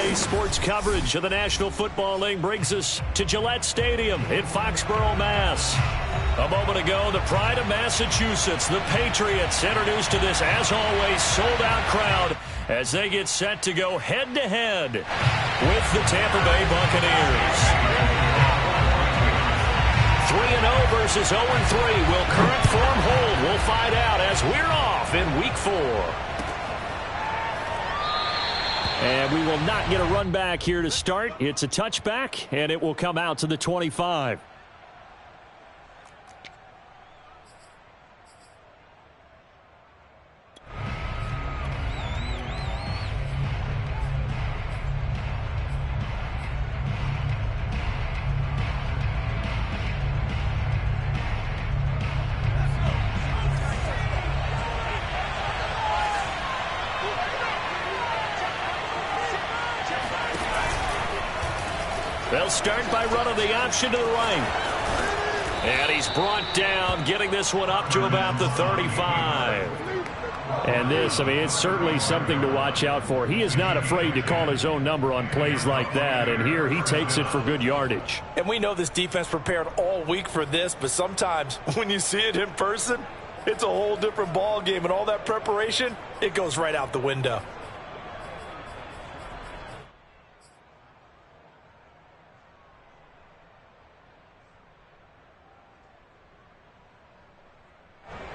Today's sports coverage of the National Football League brings us to Gillette Stadium in Foxborough, Mass. A moment ago, the pride of Massachusetts, the Patriots, introduced to this, as always, sold-out crowd as they get set to go head-to-head with the Tampa Bay Buccaneers. 3-0 versus 0-3. Will current form hold? We'll find out as we're off in Week 4. And we will not get a run back here to start. It's a touchback, and it will come out to the 25. They'll start by running the option to the right. And he's brought down, getting this one up to about the 35. And this, I mean, it's certainly something to watch out for. He is not afraid to call his own number on plays like that. And here he takes it for good yardage. And we know this defense prepared all week for this, but sometimes when you see it in person, it's a whole different ball game. And all that preparation, it goes right out the window.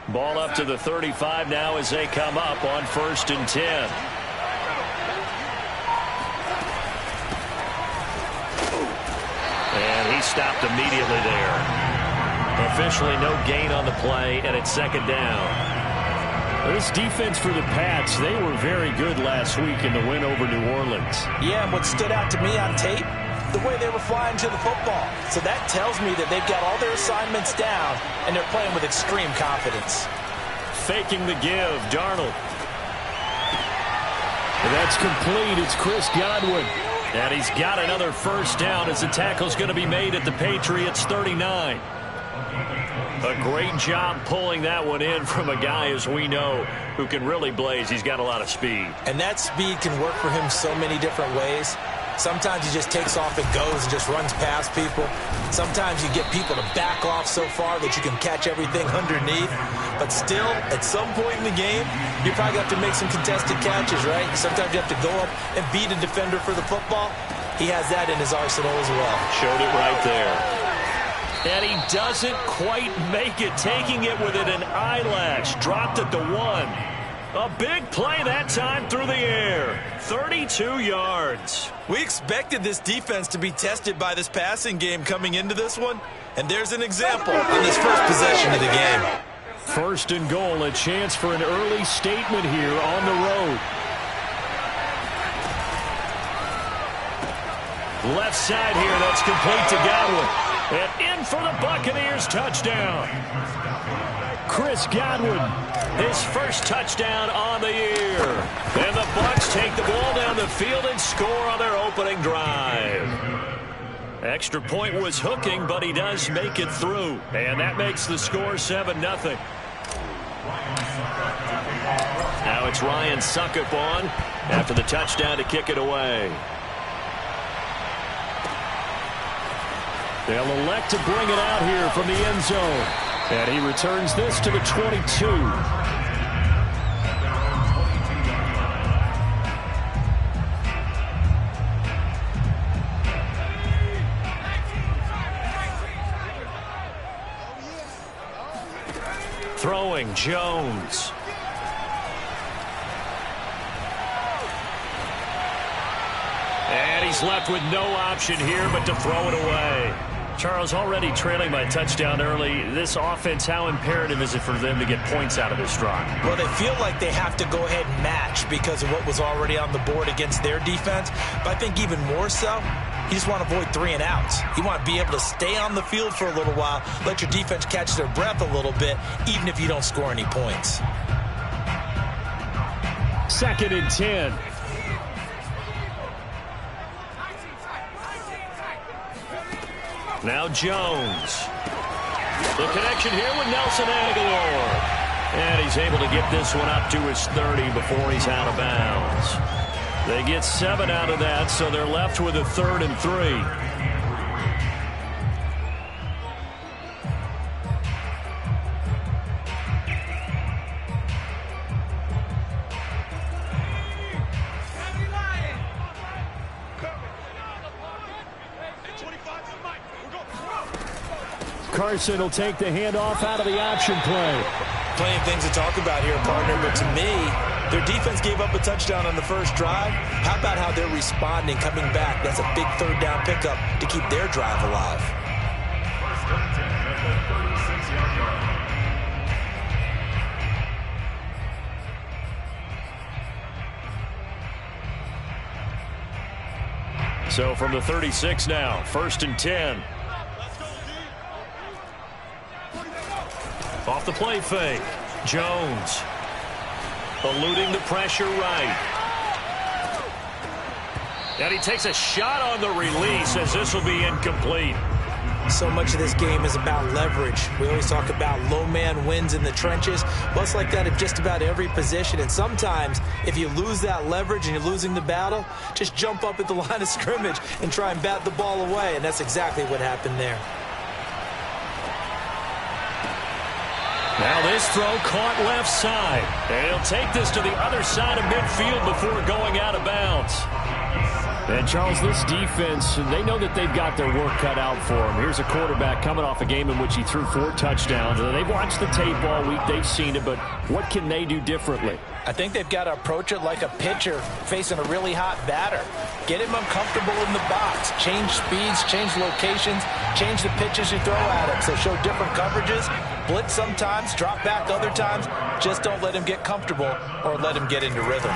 Ball up to the 35 now as they come up on 1st and 10. And he stopped immediately there. Officially no gain on the play, and it's 2nd down. This defense for the Pats, they were very good last week in the win over New Orleans. Yeah, and what stood out to me on tape, the way they were flying to the football. So that tells me that they've got all their assignments down, and they're playing with extreme confidence. Faking the give, Darnold. And that's complete. It's Chris Godwin. And he's got another 1st down as the tackle's going to be made at the Patriots' 39. A great job pulling that one in from a guy, as we know, who can really blaze. He's got a lot of speed. And that speed can work for him so many different ways. Sometimes he just takes off and goes and just runs past people. Sometimes you get people to back off so far that you can catch everything underneath. But still, at some point in the game, you probably have to make some contested catches, right? Sometimes you have to go up and beat a defender for the football. He has that in his arsenal as well. Showed it right there. And he doesn't quite make it, taking it within an eyelash. Dropped at the 1. A big play that time through the air. 32 yards. We expected this defense to be tested by this passing game coming into this one. And there's an example on this first possession of the game. 1st and goal, a chance for an early statement here on the road. Left side here, that's complete to Godwin. And in for the Buccaneers touchdown. Chris Godwin, his 1st touchdown on the year. And the Bucs take the ball down the field and score on their opening drive. Extra point was hooking, but he does make it through. And that makes the score 7-0. Now it's Ryan Suckup on after the touchdown to kick it away. They'll elect to bring it out here from the end zone. And he returns this to the 22. Throwing, Jones. And he's left with no option here but to throw it away. Charles, already trailing by touchdown early. This offense, how imperative is it for them to get points out of this drive? Well, they feel like they have to go ahead and match because of what was already on the board against their defense. But I think even more so, you just want to avoid 3 and outs. You want to be able to stay on the field for a little while, let your defense catch their breath a little bit, even if you don't score any points. 2nd and 10. Now Jones. The connection here with Nelson Aguilar. And he's able to get this one up to his 30 before he's out of bounds. They get 7 out of that, so they're left with a 3rd and 3. Carson will take the handoff out of the option play. Plenty of things to talk about here, partner, but to me, their defense gave up a touchdown on the first drive. How about how they're responding, coming back? That's a big 3rd down pickup to keep their drive alive. So from the 36 now, 1st and 10. Off the play fake. Jones eluding the pressure right. And he takes a shot on the release as this will be incomplete. So much of this game is about leverage. We always talk about low man wins in the trenches. Well, it's like that at just about every position. And sometimes if you lose that leverage and you're losing the battle, just jump up at the line of scrimmage and try and bat the ball away. And that's exactly what happened there. Now this throw caught left side. And he'll take this to the other side of midfield before going out of bounds. And, Charles, this defense, they know that they've got their work cut out for them. Here's a quarterback coming off a game in which he threw 4 touchdowns. They've watched the tape all week. They've seen it, but what can they do differently? I think they've got to approach it like a pitcher facing a really hot batter. Get him uncomfortable in the box. Change speeds, change locations, change the pitches you throw at him. So show different coverages. Blitz sometimes, drop back other times. Just don't let him get comfortable or let him get into rhythm.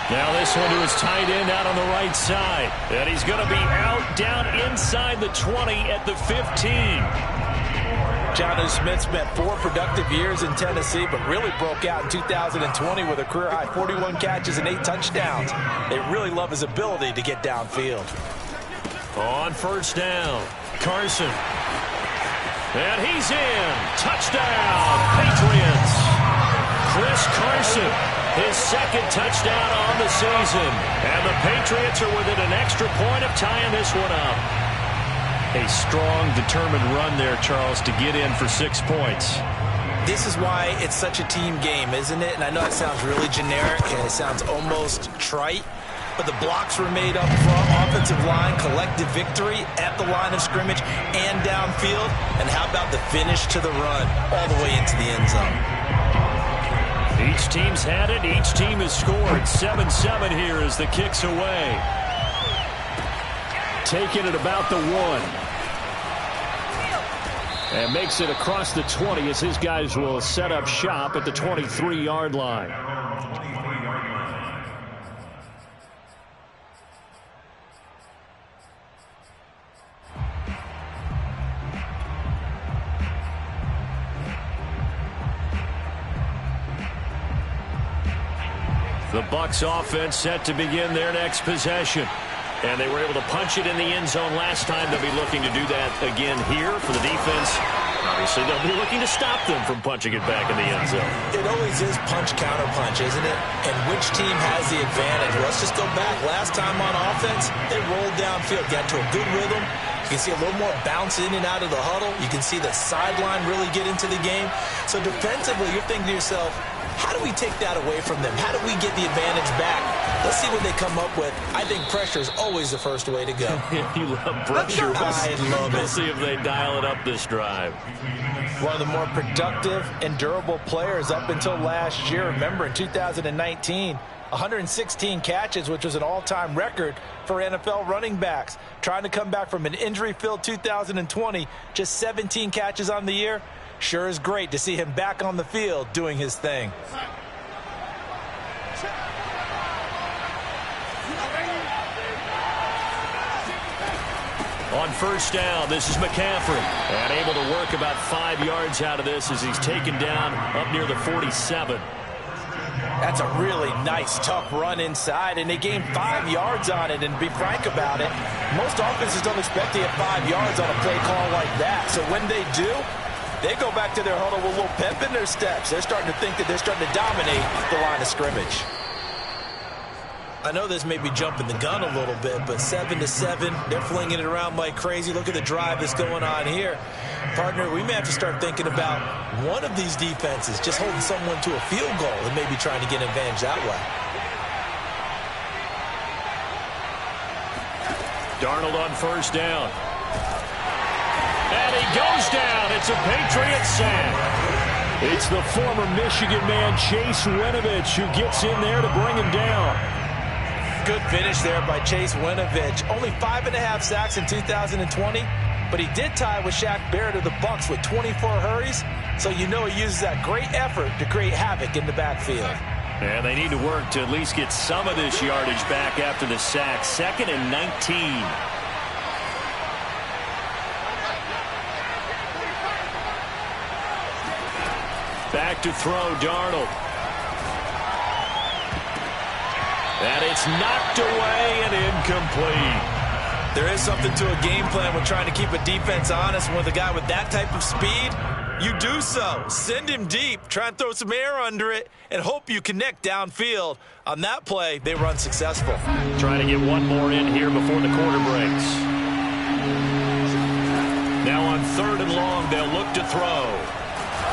Now this one to his tight end out on the right side. And he's going to be out down inside the 20 at the 15. Jonnu Smith spent 4 productive years in Tennessee, but really broke out in 2020 with a career-high 41 catches and 8 touchdowns. They really love his ability to get downfield. On 1st down, Carson. And he's in. Touchdown, Patriots. Chris Carson, his 2nd touchdown on the season. And the Patriots are within an extra point of tying this one up. A strong, determined run there, Charles, to get in for 6 points. This is why it's such a team game, isn't it? And I know it sounds really generic and it sounds almost trite, but the blocks were made up front, offensive line, collective victory at the line of scrimmage and downfield. And how about the finish to the run all the way into the end zone? Each team's had it. Each team has scored. 7-7 here as the kick's away. Taking it about the 1. And makes it across the 20 as his guys will set up shop at the 23-yard line. The Bucs offense set to begin their next possession. And they were able to punch it in the end zone last time. They'll be looking to do that again here for the defense. Obviously, they'll be looking to stop them from punching it back in the end zone. It always is punch-counter-punch, isn't it? And which team has the advantage? Well, let's just go back. Last time on offense, they rolled downfield, got to a good rhythm. You can see a little more bounce in and out of the huddle. You can see the sideline really get into the game. So defensively, you're thinking to yourself, how do we take that away from them? How do we get the advantage back? Let's see what they come up with. I think pressure is always the first way to go. You love pressure. I love it. We'll see if they dial it up this drive. One of the more productive and durable players up until last year. Remember, in 2019, 116 catches, which was an all-time record for NFL running backs. Trying to come back from an injury-filled 2020, just 17 catches on the year. Sure is great to see him back on the field doing his thing. On 1st down, this is McCaffrey. And able to work about 5 yards out of this as he's taken down up near the 47. That's a really nice, tough run inside, and they gained 5 yards on it. And to be frank about it, most offenses don't expect to get 5 yards on a play call like that. So when they do, They go back to their huddle with a little pep in their steps. They're starting to think that they're starting to dominate the line of scrimmage. I know this may be jumping the gun a little bit, but 7-7, they're flinging it around like crazy. Look at the drive that's going on here. Partner, we may have to start thinking about one of these defenses just holding someone to a field goal and maybe trying to get an advantage that way. Darnold on first down. And he goes down. It's a Patriot sack. It's the former Michigan man, Chase Winovich, who gets in there to bring him down. Good finish there by Chase Winovich. Only 5.5 sacks in 2020, but he did tie with Shaq Barrett of the Bucs with 24 hurries, so you know he uses that great effort to create havoc in the backfield. And they need to work to at least get some of this yardage back after the sack. 2nd and 19. Back to throw, Darnold. And it's knocked away and incomplete. There is something to a game plan when trying to keep a defense honest. With a guy with that type of speed, you do so. Send him deep, try and throw some air under it, and hope you connect downfield. On that play, they run successful. Trying to get one more in here before the quarter breaks. Now on 3rd and long, they'll look to throw.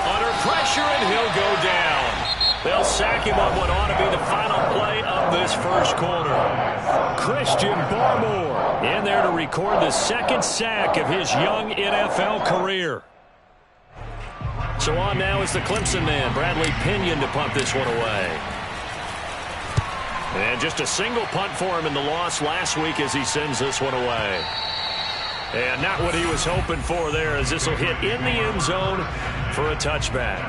Under pressure, and he'll go down. They'll sack him on what ought to be the final play of this first quarter. Christian Barmore in there to record the 2nd sack of his young NFL career. So on now is the Clemson man, Bradley Pinion, to punt this one away. And just a single punt for him in the loss last week as he sends this one away. And not what he was hoping for there, as this will hit in the end zone for a touchback.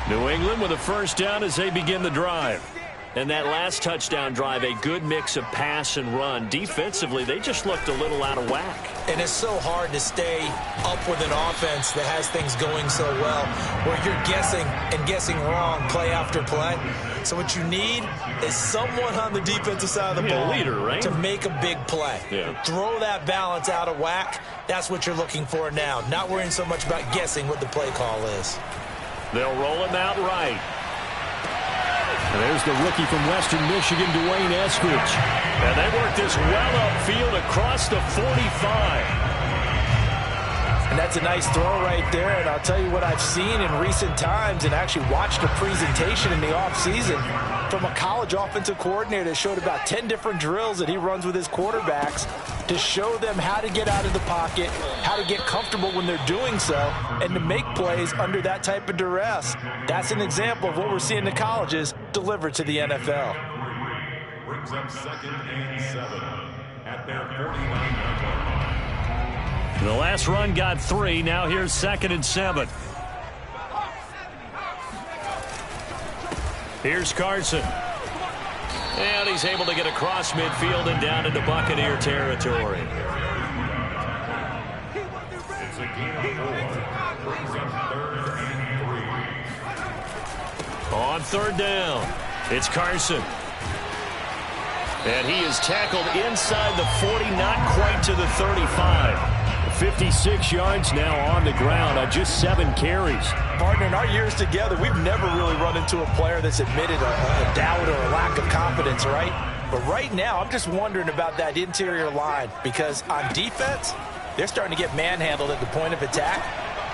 New England with a first down as they begin the drive. And that last touchdown drive, a good mix of pass and run. Defensively, they just looked a little out of whack. And it's so hard to stay up with an offense that has things going so well, where you're guessing and guessing wrong play after play. So what you need is someone on the defensive side of the ball, leader, right? to make a big play. Yeah. Throw that balance out of whack. That's what you're looking for now. Not worrying so much about guessing what the play call is. They'll roll him out right. And there's the rookie from Western Michigan, Dwayne Estrich. And they work this well upfield across the 45. And that's a nice throw right there. And I'll tell you what I've seen in recent times and actually watched a presentation in the offseason from a college offensive coordinator that showed about 10 different drills that he runs with his quarterbacks to show them how to get out of the pocket, how to get comfortable when they're doing so, and to make plays under that type of duress. That's an example of what we're seeing the colleges deliver to the NFL. Brings up 2nd and 7 at their 49-yard line. The last run got 3. Now here's 2nd and 7. Here's Carson. And he's able to get across midfield and down into Buccaneer territory. It's a gain of 4. Brings up 3rd and 3. On 3rd down, it's Carson. And he is tackled inside the 40, not quite to the 35. 56 yards now on the ground on just 7 carries. Partner, in our years together, we've never really run into a player that's admitted a doubt or a lack of confidence, right? But right now, I'm just wondering about that interior line, because on defense, they're starting to get manhandled at the point of attack.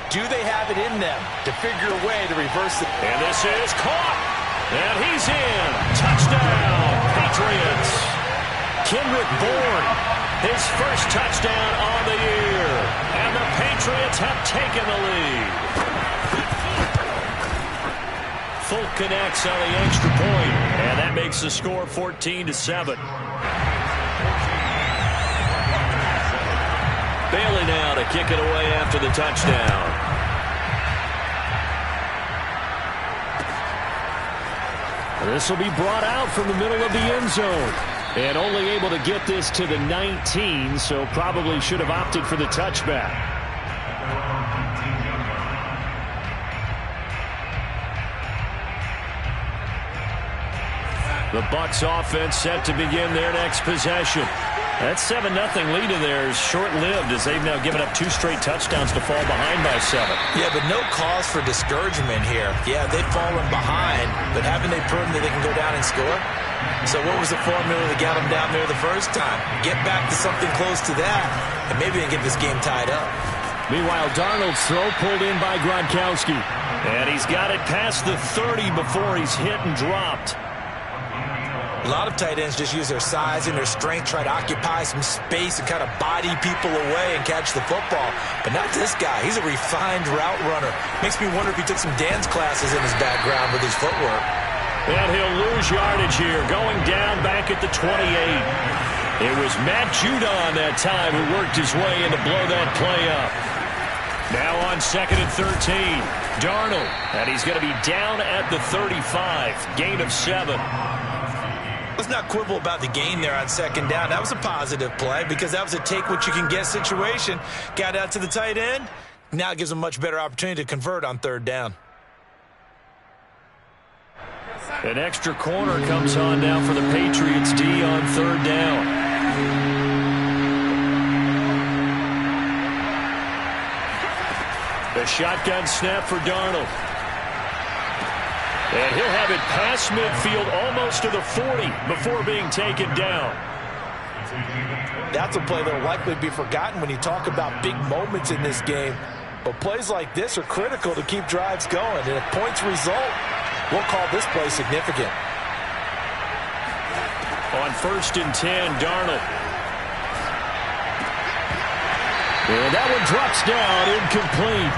Do they have it in them to figure a way to reverse it? And this is caught. And he's in. Touchdown, Patriots. Kendrick Bourne, his first touchdown on the year. And the Patriots have taken the lead. Fulk connects on the extra point, and that makes the score 14-7. Bailey now to kick it away after the touchdown. This will be brought out from the middle of the end zone. And only able to get this to the 19, so probably should have opted for the touchback. The Bucs offense set to begin their next possession. That 7-0 lead of theirs short-lived as they've now given up 2 straight touchdowns to fall behind by 7. Yeah, but no cause for discouragement here. Yeah, they've fallen behind, but haven't they proven that they can go down and score? So what was the formula that got them down there the first time? Get back to something close to that, and maybe they get this game tied up. Meanwhile, Darnold's throw pulled in by Gronkowski. And he's got it past the 30 before he's hit and dropped. A lot of tight ends just use their size and their strength, try to occupy some space and kind of body people away and catch the football. But not this guy. He's a refined route runner. Makes me wonder if he took some dance classes in his background with his footwork. And he'll lose yardage here, going down back at the 28. It was Matt Judon that time who worked his way in to blow that play up. Now on 2nd and 13, Darnold, and he's going to be down at the 35, gain of 7. Let's not quibble about the gain there on 2nd down. That was a positive play because that was a take-what-you-can-get situation. Got out to the tight end. Now it gives them a much better opportunity to convert on 3rd down. An extra corner comes on now for the Patriots D on 3rd down. The shotgun snap for Darnold. And he'll have it past midfield almost to the 40 before being taken down. That's a play that will likely be forgotten when you talk about big moments in this game. But plays like this are critical to keep drives going. And if points result, we'll call this play significant. On 1st and 10, Darnold. And that one drops down, incomplete.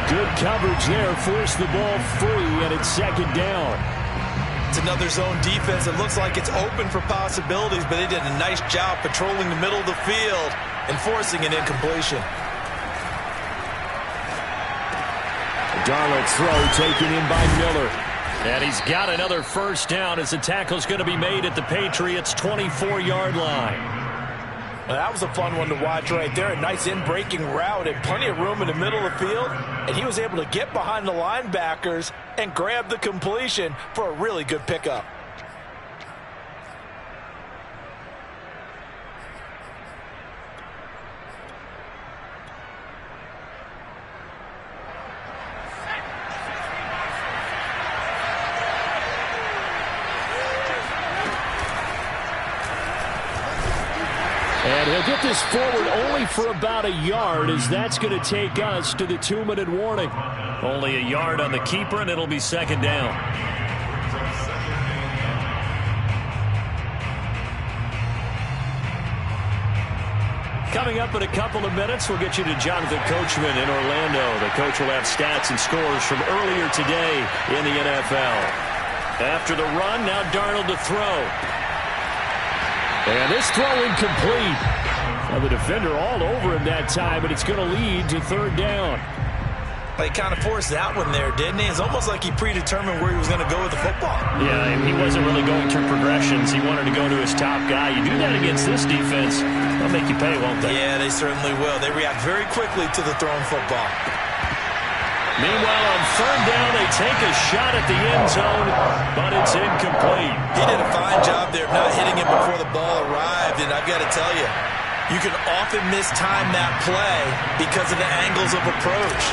Good coverage there, forced the ball free, and it's 2nd down. It's another zone defense. It looks like it's open for possibilities, but they did a nice job patrolling the middle of the field and forcing an incompletion. Darnold's throw taken in by Miller. And he's got another 1st down as the tackle's going to be made at the Patriots' 24-yard line. Well, that was a fun one to watch right there. A nice in-breaking route and plenty of room in the middle of the field. And he was able to get behind the linebackers and grab the completion for a really good pickup. And he'll get this forward only for about a yard, as that's going to take us to the 2-minute warning. Only a yard on the keeper, and it'll be 2nd down. Coming up in a couple of minutes, we'll get you to Jonathan Coachman in Orlando. The coach will have stats and scores from earlier today in the NFL. After the run, now Darnold to throw. And this throw incomplete. Well, the defender all over him that time, but it's going to lead to 3rd down. He kind of forced that one there, didn't he? It's almost like he predetermined where he was going to go with the football. Yeah, and he wasn't really going through progressions. He wanted to go to his top guy. You do that against this defense, they'll make you pay, won't they? Yeah, they certainly will. They react very quickly to the thrown football. Meanwhile, on 3rd down, they take a shot at the end zone, but it's incomplete. He did a fine job there of not hitting it before the ball arrived, and I've got to tell you, you can often mistime that play because of the angles of approach.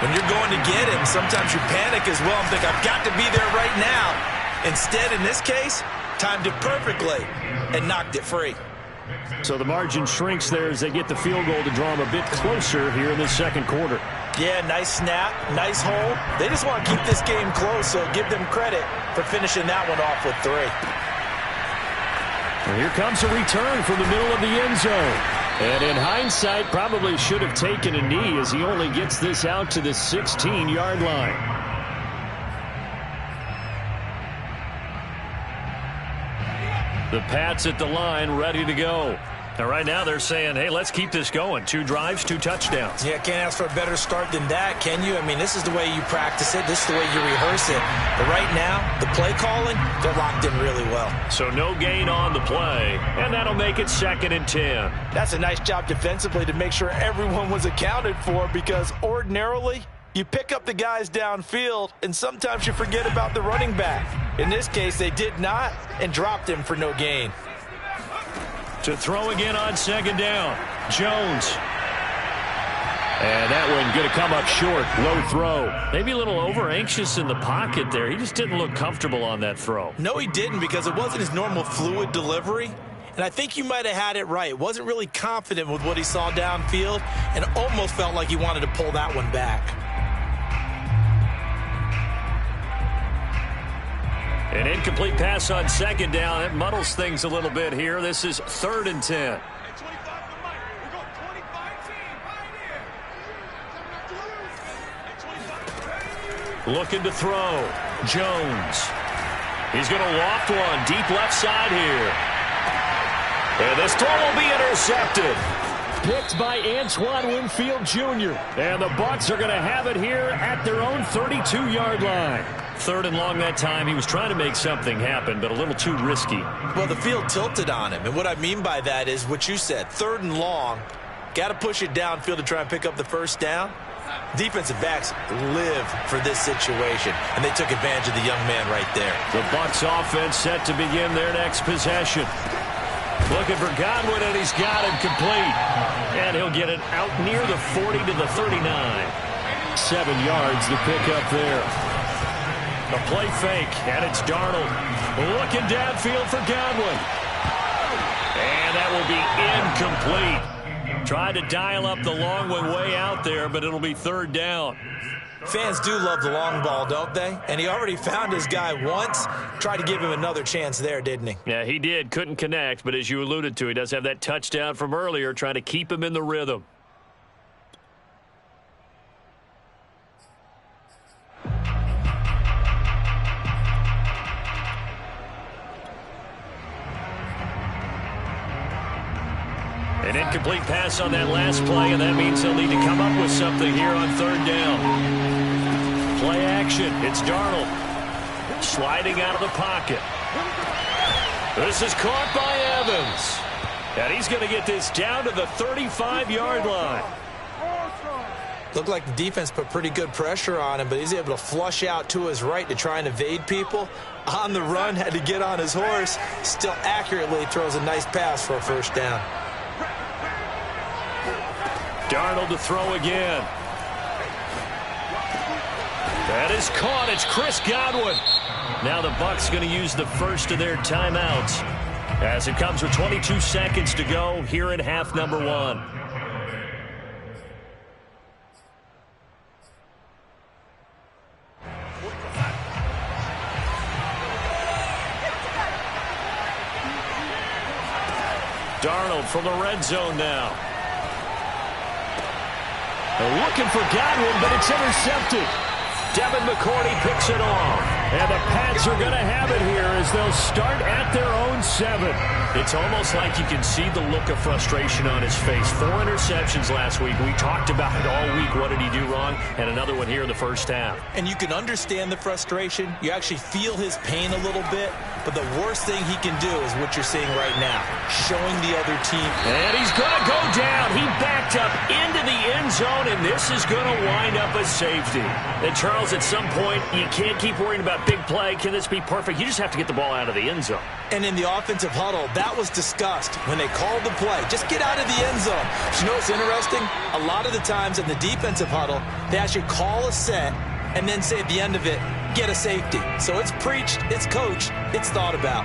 When you're going to get him, sometimes you panic as well and think, I've got to be there right now. Instead, in this case, timed it perfectly and knocked it free. So the margin shrinks there as they get the field goal to draw them a bit closer here in the 2nd quarter. Yeah, nice snap, nice hold. They just want to keep this game close, so give them credit for finishing that one off with 3. And here comes a return from the middle of the end zone. And in hindsight, probably should have taken a knee as he only gets this out to the 16-yard line. The Pats at the line, ready to go. And right now they're saying, hey, let's keep this going. 2 drives, 2 touchdowns. Yeah, can't ask for a better start than that, can you? I mean, this is the way you practice it. This is the way you rehearse it. But right now, the play calling, they're locked in really well. So no gain on the play, and that'll make it 2nd and 10. That's a nice job defensively to make sure everyone was accounted for, because ordinarily you pick up the guys downfield, and sometimes you forget about the running back. In this case, they did not and dropped him for no gain. To throw again on second down. Jones. And that one going to come up short. Low throw. Maybe a little over-anxious in the pocket there. He just didn't look comfortable on that throw. No, he didn't, because it wasn't his normal fluid delivery. And I think you might have had it right. Wasn't really confident with what he saw downfield and almost felt like he wanted to pull that one back. An incomplete pass on second down. It muddles things a little bit here. This is 3rd and 10. Looking to throw. Jones. He's going to loft one deep left side here. And this throw will be intercepted. Picked by Antoine Winfield Jr. And the Bucs are going to have it here at their own 32-yard line. 3rd and long that time. He was trying to make something happen, but a little too risky. Well, the field tilted on him. And what I mean by that is what you said. 3rd and long. Got to push it downfield to try and pick up the first down. Defensive backs live for this situation, and they took advantage of the young man right there. The Bucs offense set to begin their next possession. Looking for Godwin, and he's got him complete. And he'll get it out near the 40 to the 39. 7 yards the pickup there. The play fake, and it's Darnold. Looking downfield for Godwin. And that will be incomplete. Tried to dial up the long one way out there, but it'll be 3rd down. Fans do love the long ball, don't they? And he already found his guy once. Tried to give him another chance there, didn't he? Yeah, he did. Couldn't connect, but as you alluded to, he does have that touchdown from earlier, trying to keep him in the rhythm. An incomplete pass on that last play, and that means they'll need to come up with something here on 3rd down. Play action. It's Darnold. Sliding out of the pocket. This is caught by Evans. And he's going to get this down to the 35-yard line. Looked like the defense put pretty good pressure on him, but he's able to flush out to his right to try and evade people. On the run, had to get on his horse. Still accurately throws a nice pass for a first down. Darnold to throw again. That is caught. It's Chris Godwin. Now the Bucs going to use the first of their timeouts as it comes with 22 seconds to go here in half number 1. Darnold from the red zone now. Looking for Godwin, but it's intercepted. Devin McCourty picks it off. And the Pats are going to have it here as they'll start at their own 7. It's almost like you can see the look of frustration on his face. 4 interceptions last week. We talked about it all week. What did he do wrong? And another one here in the first half. And you can understand the frustration. You actually feel his pain a little bit. But the worst thing he can do is what you're seeing right now, showing the other team. And he's going to go down. He backed up into the end zone, and this is going to wind up a safety. And Charles, at some point, you can't keep worrying about big play. Can this be perfect? You just have to get the ball out of the end zone. And in the offensive huddle, that was discussed when they called the play. Just get out of the end zone. But you know what's interesting? A lot of the times in the defensive huddle, they actually call a set and then say at the end of it, get a safety. So it's preached, it's coached, it's thought about.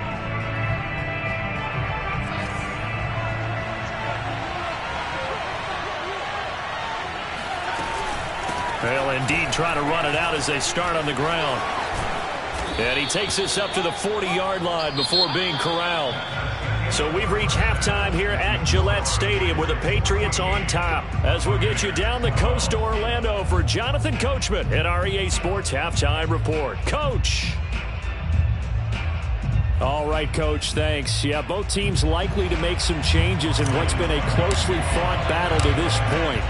They'll indeed try to run it out as they start on the ground. And he takes this up to the 40-yard line before being corralled. So we've reached halftime here at Gillette Stadium with the Patriots on top. As we'll get you down the coast to Orlando for Jonathan Coachman at our EA Sports Halftime Report. Coach. All right, Coach, thanks. Yeah, both teams likely to make some changes in what's been a closely fought battle to this point.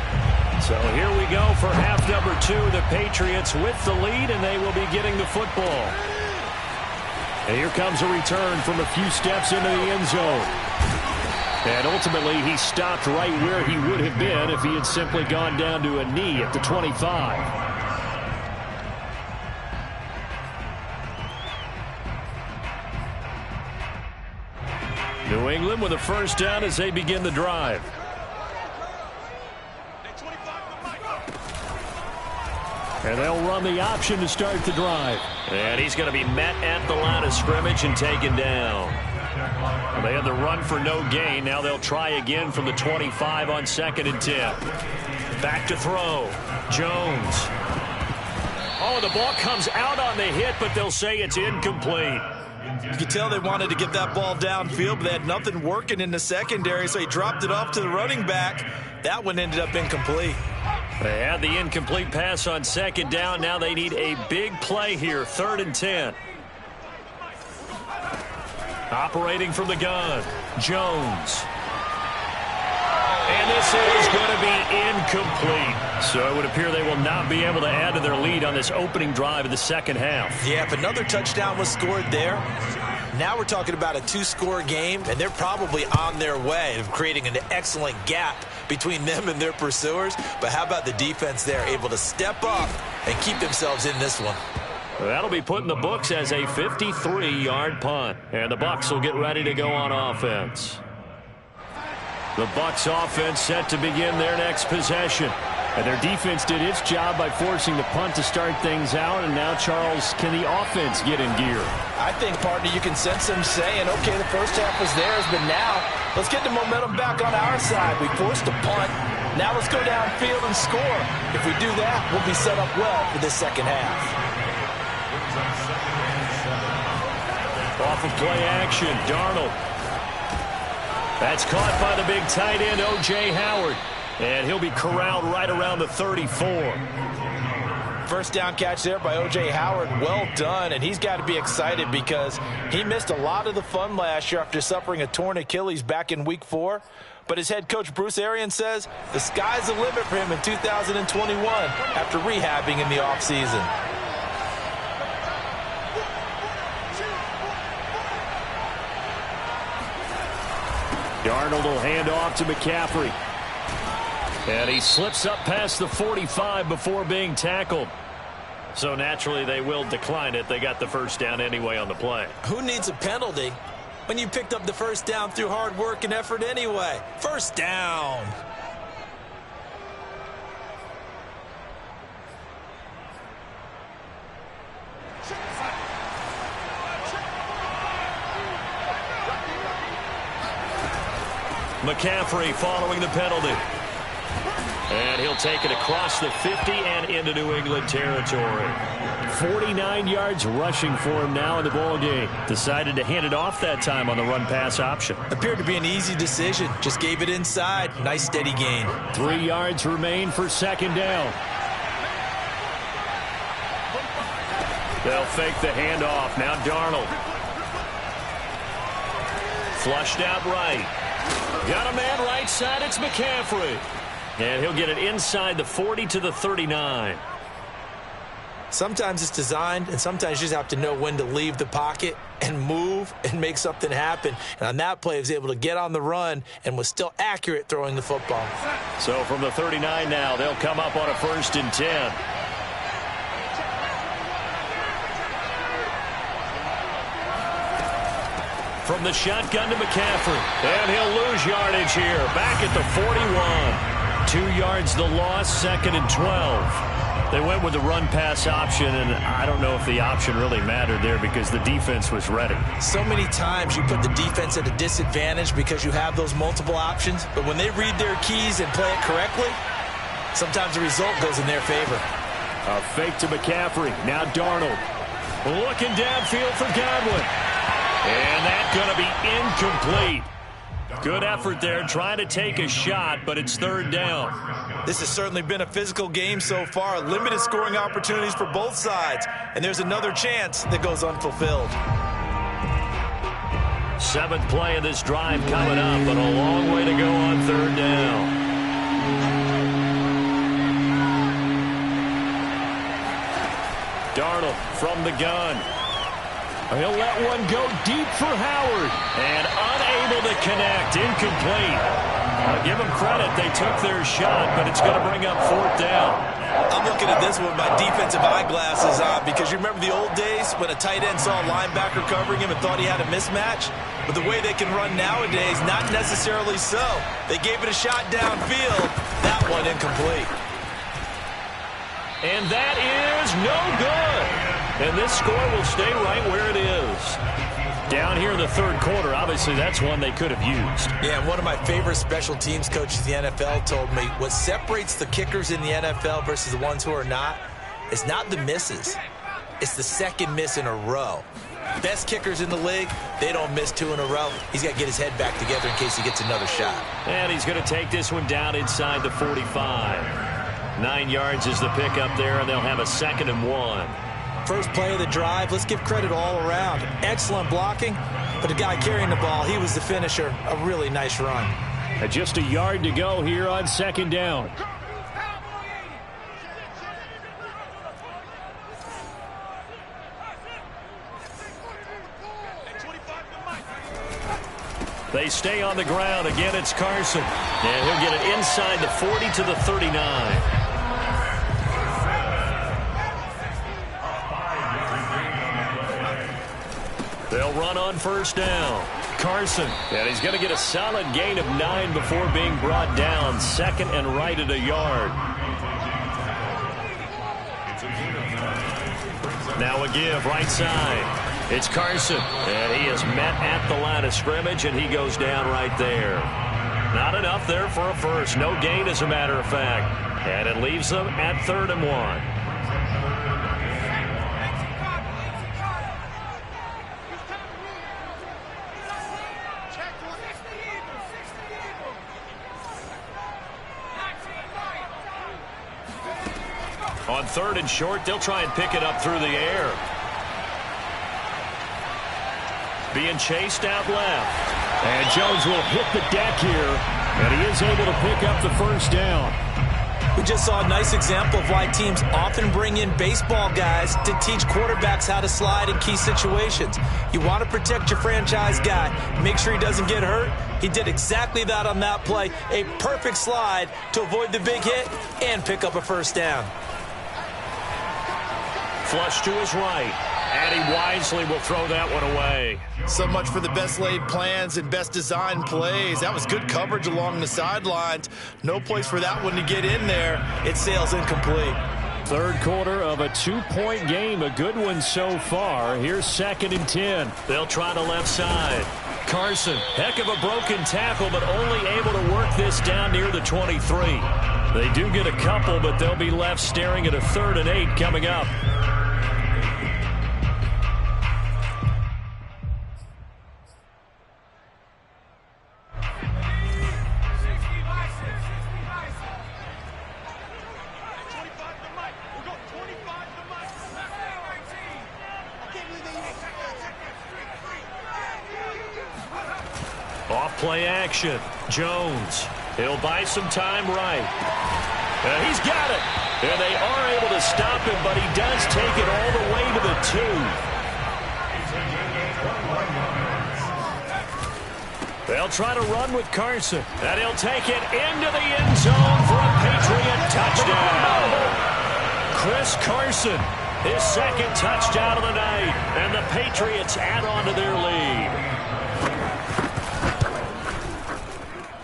So here we go for half number 2. The Patriots with the lead, and they will be getting the football. And here comes a return from a few steps into the end zone. And ultimately, he stopped right where he would have been if he had simply gone down to a knee at the 25. New England with a first down as they begin the drive. And they'll run the option to start the drive. And he's going to be met at the line of scrimmage and taken down. Well, they had the run for no gain. Now they'll try again from the 25 on 2nd and 10. Back to throw. Jones. Oh, the ball comes out on the hit, but they'll say it's incomplete. You can tell they wanted to get that ball downfield, but they had nothing working in the secondary, so he dropped it off to the running back. That one ended up incomplete. They had the incomplete pass on 2nd down. Now they need a big play here, 3rd and 10. Operating from the gun, Jones. And this is going to be incomplete. So it would appear they will not be able to add to their lead on this opening drive of the second half. Yeah, if another touchdown was scored there, now we're talking about a 2-score game, and they're probably on their way of creating an excellent gap between them and their pursuers. But how about the defense there, able to step up and keep themselves in this one? That'll be put in the books as a 53-yard punt. And the Bucs will get ready to go on offense. The Bucs offense set to begin their next possession. And their defense did its job by forcing the punt to start things out. And now, Charles, can the offense get in gear? I think, partner, you can sense them saying, okay, the first half was theirs, but now let's get the momentum back on our side. We forced a punt. Now let's go downfield and score. If we do that, we'll be set up well for this second half. Off of play action, Darnold. That's caught by the big tight end, O.J. Howard. And he'll be corralled right around the 34. First down catch there by O.J. Howard. Well done, and he's got to be excited because he missed a lot of the fun last year after suffering a torn Achilles back in Week 4. But his head coach, Bruce Arians, says the sky's the limit for him in 2021 after rehabbing in the offseason. Darnold will hand off to McCaffrey. And he slips up past the 45 before being tackled. So naturally they will decline it. They got the first down anyway on the play. Who needs a penalty when you picked up the first down through hard work and effort anyway? First down. McCaffrey following the penalty. And he'll take it across the 50 and into New England territory. 49 yards rushing for him now in the ball game. Decided to hand it off that time on the run-pass option. Appeared to be an easy decision. Just gave it inside. Nice steady gain. 3 yards remain for second down. They'll fake the handoff. Now Darnold. Flushed out right. Got a man right side. It's McCaffrey. And he'll get it inside the 40 to the 39. Sometimes it's designed, and sometimes you just have to know when to leave the pocket and move and make something happen. And on that play, he was able to get on the run and was still accurate throwing the football. So from the 39 now, they'll come up on a 1st and 10. From the shotgun to McCaffrey. And he'll lose yardage here. Back at the 41. 2 yards the loss, 2nd and 12. They went with the run-pass option, and I don't know if the option really mattered there because the defense was ready. So many times you put the defense at a disadvantage because you have those multiple options, but when they read their keys and play it correctly, sometimes the result goes in their favor. A fake to McCaffrey. Now Darnold. Looking downfield for Godwin. And that's going to be incomplete. Good effort there, trying to take a shot, but it's 3rd down. This has certainly been a physical game so far. Limited scoring opportunities for both sides. And there's another chance that goes unfulfilled. 7th play of this drive coming up, but a long way to go on 3rd down. Darnold from the gun. He'll let one go deep for Howard. And unable to connect. Incomplete. I'll give them credit. They took their shot, but it's going to bring up 4th down. I'm looking at this with my defensive eyeglasses on because you remember the old days when a tight end saw a linebacker covering him and thought he had a mismatch? But the way they can run nowadays, not necessarily so. They gave it a shot downfield. That one incomplete. And that is no good. And this score will stay right where it is. Down here in the 3rd quarter, obviously that's one they could have used. Yeah, and one of my favorite special teams coaches in the NFL told me what separates the kickers in the NFL versus the ones who are not is not the misses. It's the second miss in a row. Best kickers in the league, they don't miss 2 in a row. He's got to get his head back together in case he gets another shot. And he's going to take this one down inside the 45. 9 yards is the pickup there, and they'll have a 2nd and 1. First play of the drive, let's give credit all around. Excellent blocking, but the guy carrying the ball, he was the finisher. A really nice run. And just a yard to go here on 2nd down. They stay on the ground. Again, it's Carson. And he'll get it inside the 40 to the 39. They'll run on 1st down. Carson, and he's going to get a solid gain of 9 before being brought down. 2nd and right at a yard. Now a give, right side. It's Carson, and he is met at the line of scrimmage, and he goes down right there. Not enough there for a first. No gain, as a matter of fact. And it leaves them at 3rd and 1. On 3rd and short, they'll try and pick it up through the air. Being chased out left. And Jones will hit the deck here, and he is able to pick up the 1st down. We just saw a nice example of why teams often bring in baseball guys to teach quarterbacks how to slide in key situations. You want to protect your franchise guy. Make sure he doesn't get hurt. He did exactly that on that play. A perfect slide to avoid the big hit and pick up a 1st down. Flush to his right, and he wisely will throw that one away. So much for the best laid plans and best designed plays. That was good coverage along the sidelines. No place for that one to get in there. It sails incomplete. 3rd quarter of a 2-point game. A good one so far. Here's 2nd and 10. They'll try the left side. Carson, heck of a broken tackle, but only able to work this down near the 23. They do get a couple, but they'll be left staring at a 3rd and 8 coming up. Off-play action. Jones. He'll buy some time right. He's got it. And they are able to stop him, but he does take it all the way to the 2. They'll try to run with Carson. And he'll take it into the end zone for a Patriot touchdown. Chris Carson, his 2nd touchdown of the night. And the Patriots add on to their lead.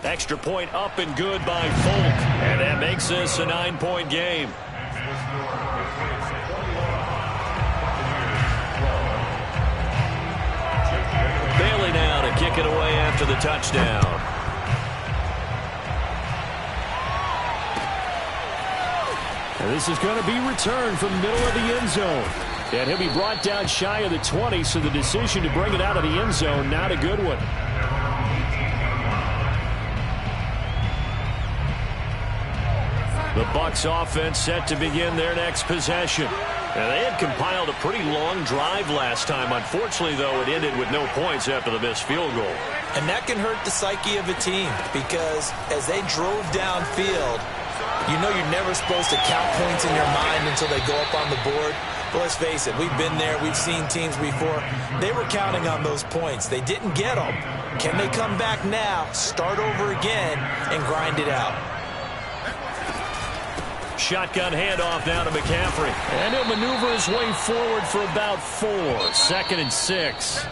Extra point up and good by Folk. And that makes this a 9-point game. Bailey now to kick it away after the touchdown. And this is going to be returned from the middle of the end zone. And he'll be brought down shy of the 20, so the decision to bring it out of the end zone, not a good one. The Bucs offense set to begin their next possession. And they had compiled a pretty long drive last time. Unfortunately, though, it ended with no points after the missed field goal. And that can hurt the psyche of a team because as they drove downfield, you know you're never supposed to count points in your mind until they go up on the board. Well, let's face it, we've been there. We've seen teams before. They were counting on those points. They didn't get them. Can they come back now, start over again, and grind it out? Shotgun handoff now to McCaffrey. And he'll maneuver his way forward for about 4. 2nd and 6.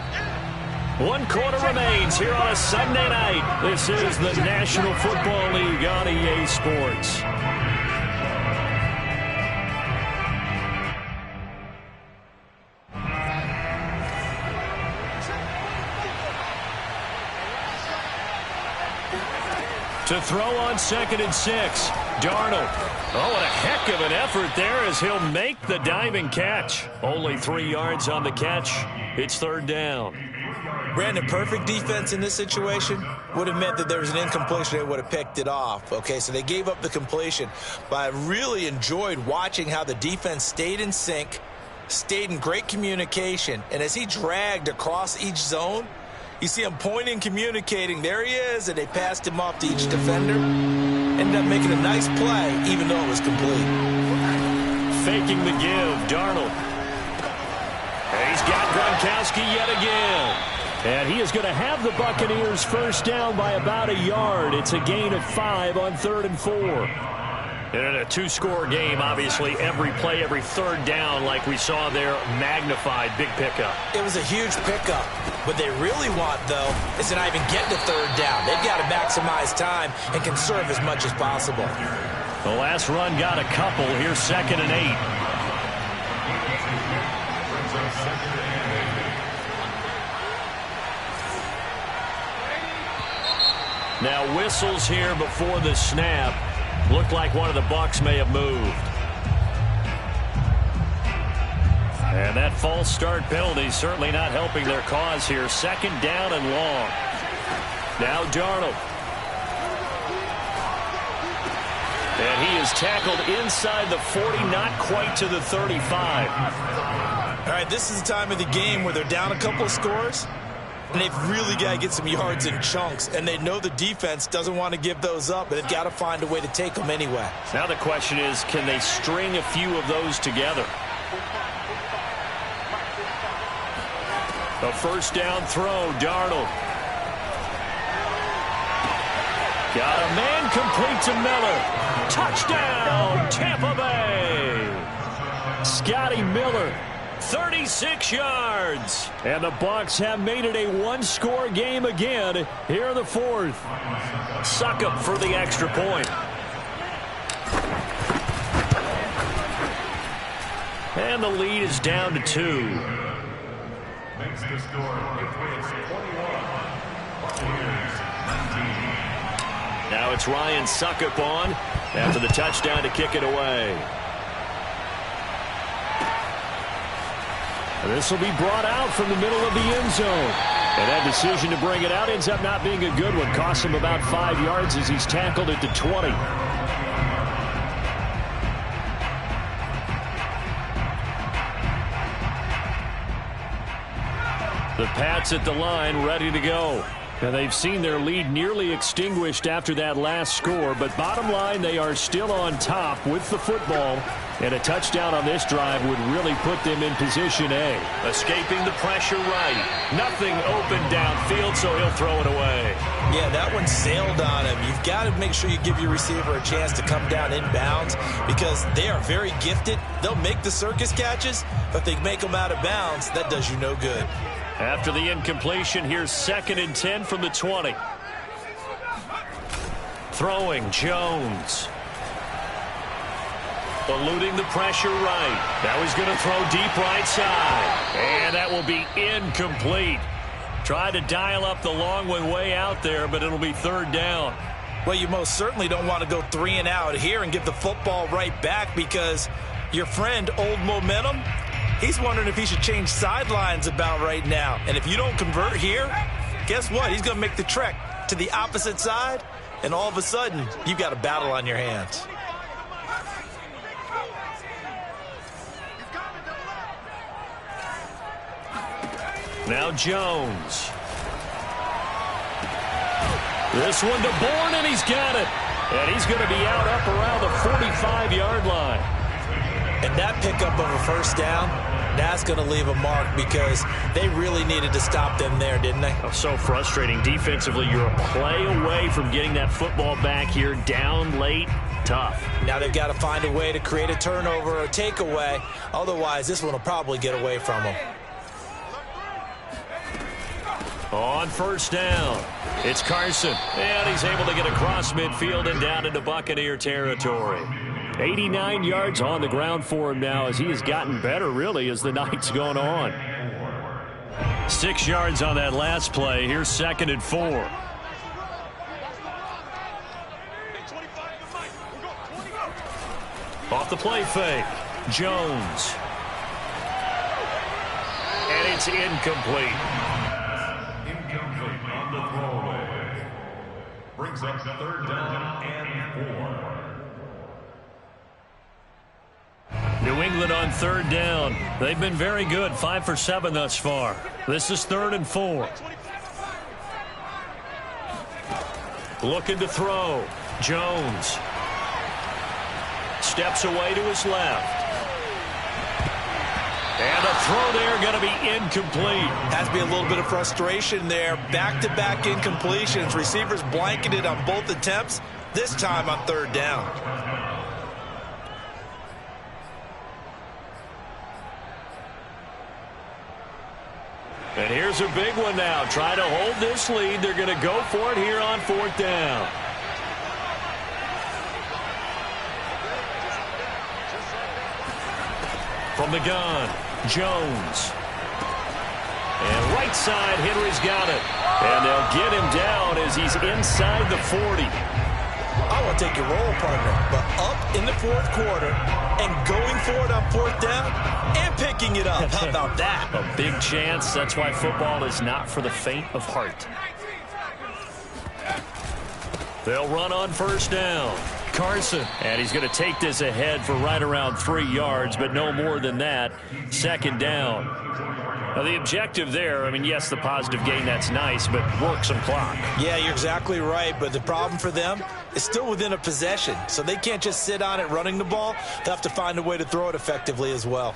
1 quarter remains here on a Sunday night. This is the National Football League on EA Sports. To throw on 2nd and 6. Darnold. Oh, what a heck of an effort there as he'll make the diving catch. Only 3 yards on the catch. It's 3rd down. Brandon, perfect defense in this situation would have meant that there was an incompletion. They would have picked it off. Okay, so they gave up the completion. But I really enjoyed watching how the defense stayed in sync, stayed in great communication. And as he dragged across each zone, you see him pointing, communicating. There he is, and they passed him off to each defender. Ended up making a nice play, even though it was complete. Faking the give, Darnold. And he's got Gronkowski yet again. And he is going to have the Buccaneers first down by about a yard. It's a gain of 5 on 3rd and 4. And in a 2-score game, obviously, every play, every 3rd down, like we saw there, magnified. Big pickup. It was a huge pickup. What they really want, though, is to not even get to 3rd down. They've got to maximize time and conserve as much as possible. The last run got a couple. Here's 2nd and 8. Now whistles here before the snap. Looked like one of the Bucs may have moved. And that false start penalty certainly not helping their cause here. 2nd down and long. Now Darnold. And he is tackled inside the 40, not quite to the 35. All right, this is the time of the game where they're down a couple of scores, and they've really got to get some yards in chunks, and they know the defense doesn't want to give those up, but they've got to find a way to take them anyway. Now the question is, can they string a few of those together? A first down throw, Darnold. Got a man complete to Miller. Touchdown, Tampa Bay. Scotty Miller, 36 yards. And the Bucs have made it a 1-score game again here in the 4th. Succop for the extra point. And the lead is down to 2. Makes the score. Patriots 21. Buccaneers 19. Now it's Ryan Succop on after the touchdown to kick it away. This will be brought out from the middle of the end zone. And that decision to bring it out ends up not being a good one. Costs him about 5 yards as he's tackled at the 20. The Pats at the line, ready to go. And they've seen their lead nearly extinguished after that last score. But bottom line, they are still on top with the football. And a touchdown on this drive would really put them in position A. Escaping the pressure right. Nothing open downfield, so he'll throw it away. Yeah, that one sailed on him. You've got to make sure you give your receiver a chance to come down inbounds because they are very gifted. They'll make the circus catches, but if they make them out of bounds, that does you no good. After the incompletion, here's 2nd and 10 from the 20. Throwing, Jones. Eluding the pressure right. Now he's going to throw deep right side. And that will be incomplete. Tried to dial up the long one way out there, but it'll be 3rd down. Well, you most certainly don't want to go 3 and out here and give the football right back because your friend, Old Momentum, he's wondering if he should change sidelines about right now. And if you don't convert here, guess what? He's going to make the trek to the opposite side, and all of a sudden, you've got a battle on your hands. Now Jones. This one to Bourne, and he's got it. And he's going to be out up around the 45-yard line. And that pickup of a first down, that's going to leave a mark because they really needed to stop them there, didn't they? Oh, so frustrating. Defensively, you're a play away from getting that football back here. Down late, tough. Now they've got to find a way to create a turnover or takeaway. Otherwise, this one will probably get away from them. On first down, it's Carson. And he's able to get across midfield and down into Buccaneer territory. 89 yards on the ground for him now as he has gotten better, really, as the night's gone on. 6 yards on that last play. Here's 2nd and 4. Off the play fake, Jones. And it's incomplete. Incomplete on the throwaway. Brings up 3rd down and 4. New England on 3rd down. They've been very good, 5 for 7 thus far. This is 3rd and 4. Looking to throw. Jones. Steps away to his left. And a throw there going to be incomplete. Has to be a little bit of frustration there. Back-to-back incompletions. Receivers blanketed on both attempts, this time on 3rd down. And here's a big one now. Try to hold this lead. They're going to go for it here on 4th down. From the gun, Jones. And right side, Henry's got it. And they'll get him down as he's inside the 40. I want to take your role, partner, but up in the 4th quarter and going for it on 4th down and picking it up. How about that? A big chance. That's why football is not for the faint of heart. They'll run on 1st down. Carson. And he's going to take this ahead for right around 3 yards, but no more than that. 2nd down. Now, the objective there, I mean, yes, the positive gain, that's nice, but work some clock. Yeah, you're exactly right, but the problem for them is still within a possession, so they can't just sit on it running the ball. They'll have to find a way to throw it effectively as well.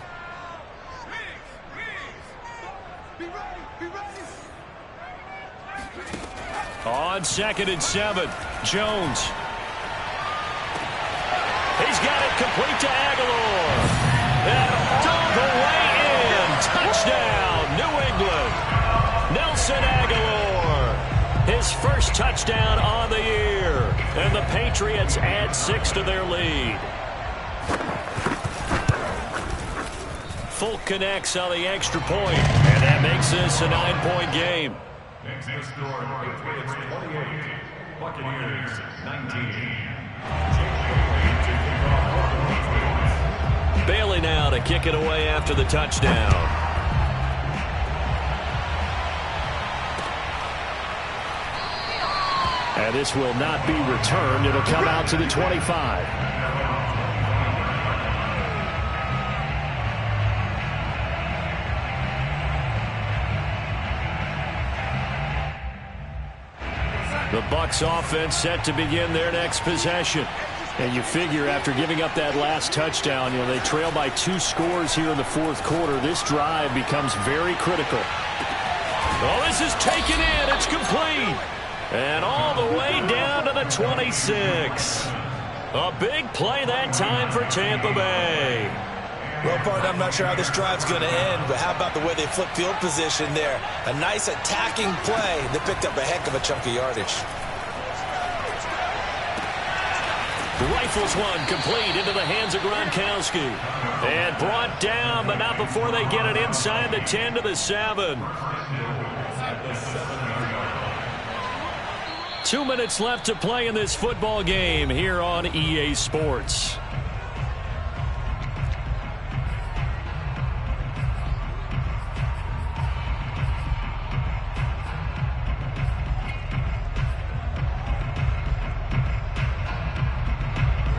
On 2nd and 7, Jones. He's got it complete to Aguilar. And all the way in. Touchdown, New England. Nelson Aguilar. His first touchdown on the year. And the Patriots add 6 to their lead. Folk connects on the extra point. And that makes this a 9-point game. Next score, Patriots 28, Buccaneers 19. Bailey now to kick it away after the touchdown. And this will not be returned. It'll come out to the 25. The Bucs offense set to begin their next possession. And you figure after giving up that last touchdown, you know, they trail by 2 scores here in the 4th quarter. This drive becomes very critical. Oh, this is taken in. It's complete. And all the way down to the 26. A big play that time for Tampa Bay. Well, partner, I'm not sure how this drive's going to end, but how about the way they flip field position there? A nice attacking play. They picked up a heck of a chunk of yardage. Rifles one complete into the hands of Gronkowski. And brought down, but not before they get it inside the 10 to the 7. 2 minutes left to play in this football game here on EA Sports.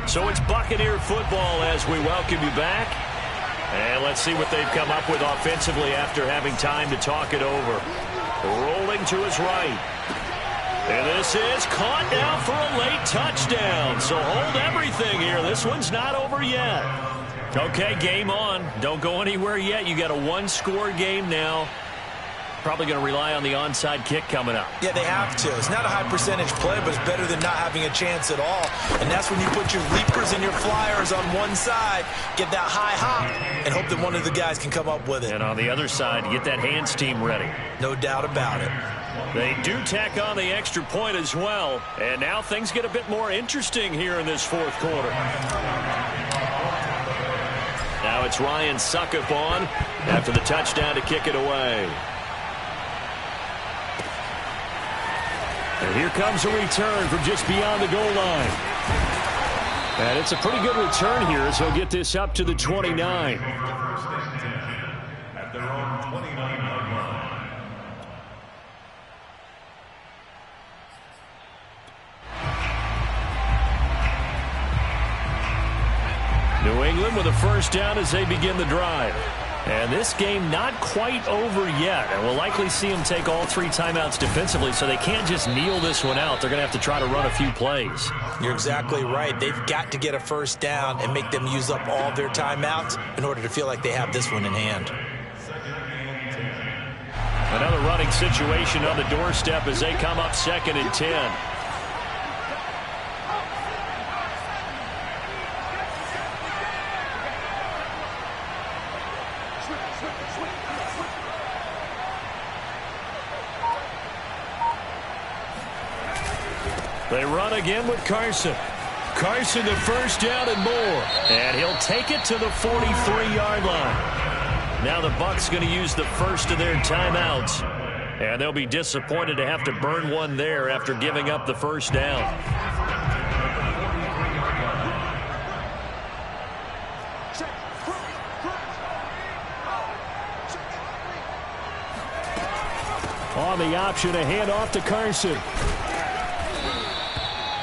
So it's Buccaneer football as we welcome you back. And let's see what they've come up with offensively after having time to talk it over. Rolling to his right. And this is caught now for a late touchdown. So hold everything here. This one's not over yet. Okay, game on. Don't go anywhere yet. You got a one-score game now. Probably going to rely on the onside kick coming up. Yeah, they have to. It's not a high-percentage play, but it's better than not having a chance at all. And that's when you put your leapers and your flyers on one side, get that high hop, and hope that one of the guys can come up with it. And on the other side, get that hands team ready. No doubt about it. They do tack on the extra point as well. And now things get a bit more interesting here in this fourth quarter. Now it's Ryan Suckup on after the touchdown to kick it away. And here comes a return from just beyond the goal line. And it's a pretty good return here as he'll get this up to the 29. At their own 29-yard line. New England with a first down as they begin the drive. And this game not quite over yet. And we'll likely see them take all three timeouts defensively, so they can't just kneel this one out. They're going to have to try to run a few plays. You're exactly right. They've got to get a first down and make them use up all their timeouts in order to feel like they have this one in hand. Another running situation on the doorstep as they come up 2nd and 10. They run again with Carson. Carson the first down and more. And he'll take it to the 43-yard line. Now the Bucs going to use the first of their timeouts. And they'll be disappointed to have to burn one there after giving up the first down. On the option, a handoff to Carson.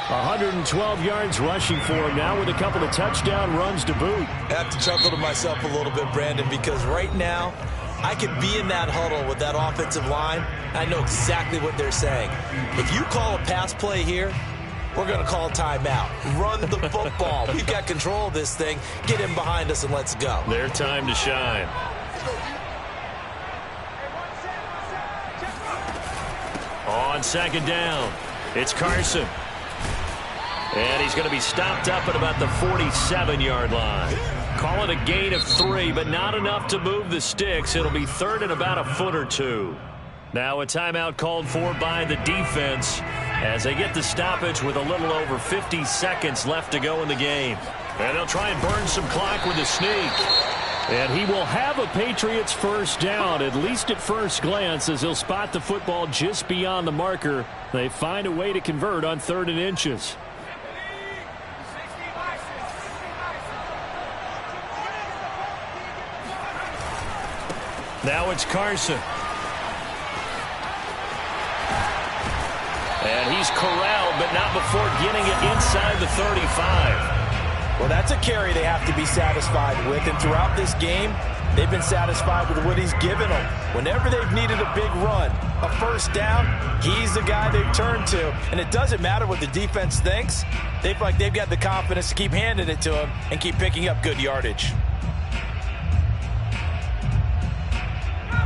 112 yards rushing for him now with a couple of touchdown runs to boot. I have to chuckle to myself a little bit, Brandon, because right now I could be in that huddle with that offensive line. I know exactly what they're saying. If you call a pass play here, we're going to call timeout. Run the football. We've got control of this thing. Get him behind us and let's go. Their time to shine. On 2nd down, it's Carson. And he's going to be stopped up at about the 47-yard line. Call it a gain of 3, but not enough to move the sticks. It'll be 3rd and about a foot or two. Now a timeout called for by the defense as they get the stoppage with a little over 50 seconds left to go in the game. And they'll try and burn some clock with a sneak. And he will have a Patriots first down, at least at first glance, as he'll spot the football just beyond the marker. They find a way to convert on 3rd and inches. Now it's Carson. And he's corralled, but not before getting it inside the 35. Well, that's a carry they have to be satisfied with. And throughout this game, they've been satisfied with what he's given them. Whenever they've needed a big run, a first down, he's the guy they've turned to. And it doesn't matter what the defense thinks. They feel like they've got the confidence to keep handing it to him and keep picking up good yardage.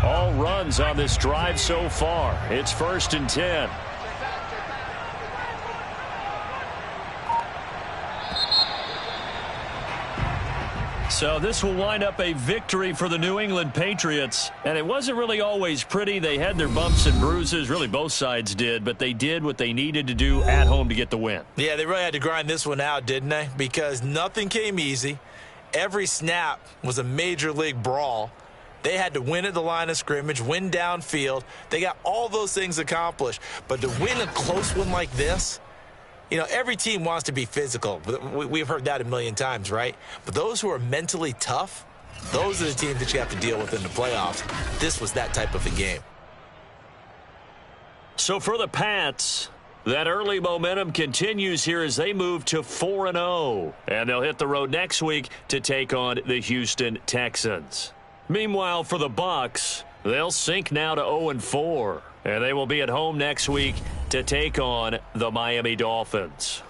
All runs on this drive so far. It's 1st and 10. So this will wind up a victory for the New England Patriots. And it wasn't really always pretty. They had their bumps and bruises. Really, both sides did. But they did what they needed to do at home to get the win. Yeah, they really had to grind this one out, didn't they? Because nothing came easy. Every snap was a major league brawl. They had to win at the line of scrimmage, win downfield. They got all those things accomplished. But to win a close one like this, you know, every team wants to be physical. We've heard that a million times, right? But those who are mentally tough, those are the teams that you have to deal with in the playoffs. This was that type of a game. So for the Pats, that early momentum continues here as they move to 4-0. And they'll hit the road next week to take on the Houston Texans. Meanwhile, for the Bucs, they'll sink now to 0-4. And they will be at home next week to take on the Miami Dolphins.